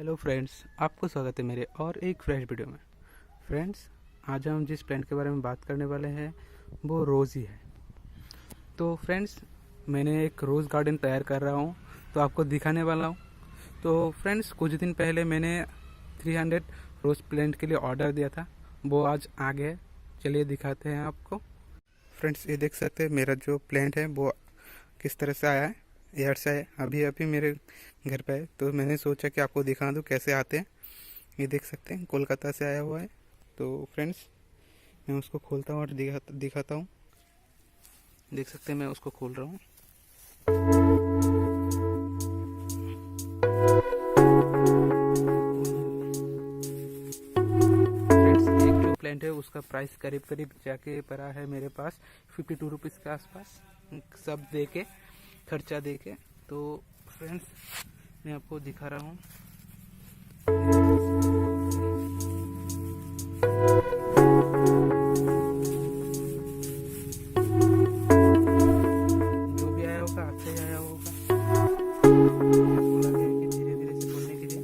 Hello friends, आपको स्वागत है मेरे और एक फ्रेश वीडियो में। फ्रेंड्स, आज हम जिस प्लांट के बारे में बात करने वाले हैं वो रोज़ ही है। तो फ्रेंड्स, मैंने एक रोज़ गार्डन तैयार कर रहा हूँ, तो आपको दिखाने वाला हूँ। तो फ्रेंड्स, कुछ दिन पहले मैंने 300 रोज़ प्लांट के लिए ऑर्डर दिया था, वो आज आ गए। चलिए दिखाते हैं आपको। फ्रेंड्स, ये देख सकते हैं मेरा जो प्लांट है वो किस तरह से आया है। एयर से है, अभी अभी मेरे घर पे है, तो मैंने सोचा कि आपको दिखा दूँ कैसे आते हैं। ये देख सकते हैं कोलकाता से आया हुआ है। तो फ्रेंड्स, मैं उसको खोलता हूँ और दिखाता हूँ। देख सकते हैं मैं उसको खोल रहा हूँ। फ्रेंड्स, एक जो प्लांट है उसका प्राइस करीब करीब जाके पड़ा है मेरे पास 52 रुपीज़ के आसपास, सब दे के, खर्चा दे के। तो फ्रेंड्स, मैं आपको दिखा रहा हूँ। जो भी आया होगा अच्छा ही आया होगा। बोला गया है कि धीरे धीरे से बोलने के लिए।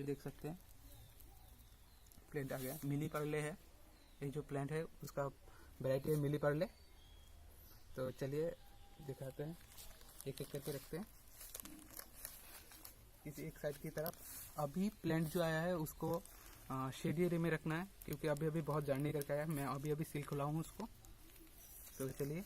देख सकते हैं प्लांट आ गया। मिली पर्ले है, ये जो प्लांट है उसका वैरायटी है मिली पर्ले। तो चलिए दिखाते हैं, एक एक करके रखते हैं किसी एक साइड की तरफ। अभी प्लांट जो आया है उसको शेड एरिया में रखना है, क्योंकि अभी अभी बहुत जर्नी करके आया है। मैं अभी अभी सील खुला हूँ उसको। तो चलिए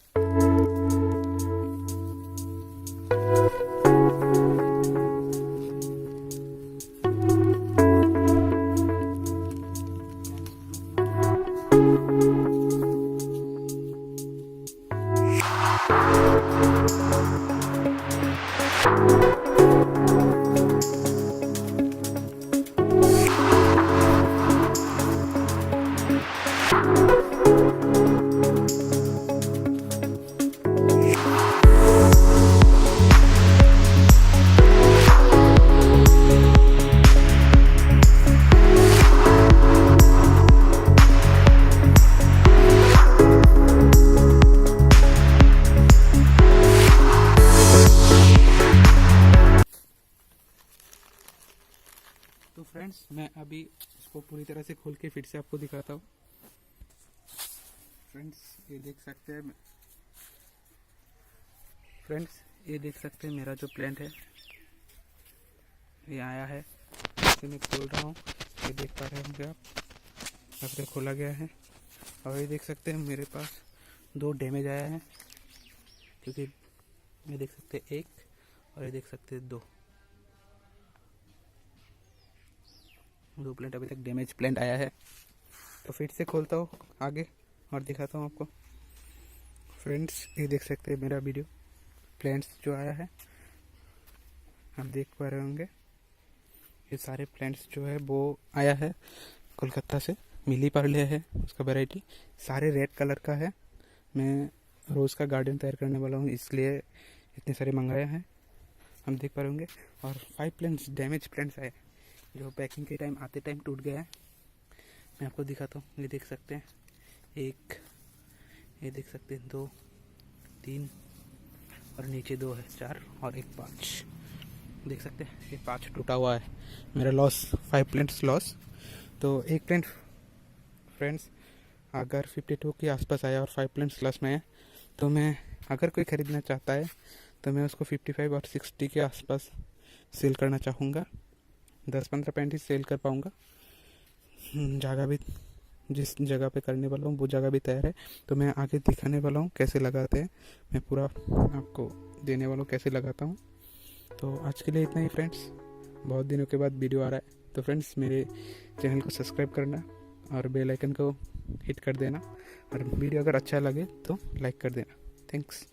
तो फ्रेंड्स, मैं अभी इसको पूरी तरह से खोल के फिर से आपको दिखाता हूँ। फ्रेंड्स, ये देख सकते हैं फ्रेंड्स, ये देख सकते हैं मेरा जो प्लांट है ये आया है। इसे मैं खोल रहा हूँ, ये देख पा रहे होंगे आप, यहाँ पे खोला गया है। और ये देख सकते हैं मेरे पास 2 डैमेज आया है, क्योंकि ये देख सकते हैं 1 और ये देख सकते हैं 2 प्लांट अभी तक डैमेज प्लांट आया है। तो फिर से खोलता हूँ आगे और दिखाता हूँ आपको। फ्रेंड्स, ये देख सकते हैं मेरा वीडियो प्लांट्स जो आया है, आप देख पा रहे होंगे। ये सारे प्लांट्स जो है वो आया है कोलकाता से, मिली पार्ले है उसका वैरायटी, सारे रेड कलर का है। मैं रोज़ का गार्डन तैयार करने वाला हूँ, इसलिए इतने सारे मंगाए हैं, हम देख पा रहे होंगे। और 5 प्लांट्स डैमेज प्लांट्स आए जो पैकिंग के टाइम आते टाइम टूट गया है। मैं आपको दिखाता हूँ, ये देख सकते हैं 1, ये देख सकते हैं 2, 3 और नीचे 2 है, 4 और 1 5, देख सकते हैं ये 5 टूटा हुआ है। मेरा लॉस 5 प्लांट्स लॉस। तो एक प्लांट फ्रेंड्स अगर 52 के आसपास आया और 5 प्लांट्स लॉस में है, तो मैं अगर कोई ख़रीदना चाहता है तो मैं उसको 55 और 60 के आसपास सेल करना चाहूँगा। 10-15 प्लांट ही सेल कर पाऊँगा। जगह भी, जिस जगह पे करने वाला हूँ वो जगह भी तैयार है, तो मैं आगे दिखाने वाला हूँ कैसे लगाते हैं, मैं पूरा आपको देने वाला हूँ कैसे लगाता हूँ। तो आज के लिए इतना ही फ्रेंड्स, बहुत दिनों के बाद वीडियो आ रहा है। तो फ्रेंड्स मेरे चैनल को सब्सक्राइब करना और बेल आइकन को हिट कर देना, और वीडियो अगर अच्छा लगे तो लाइक कर देना। थैंक्स।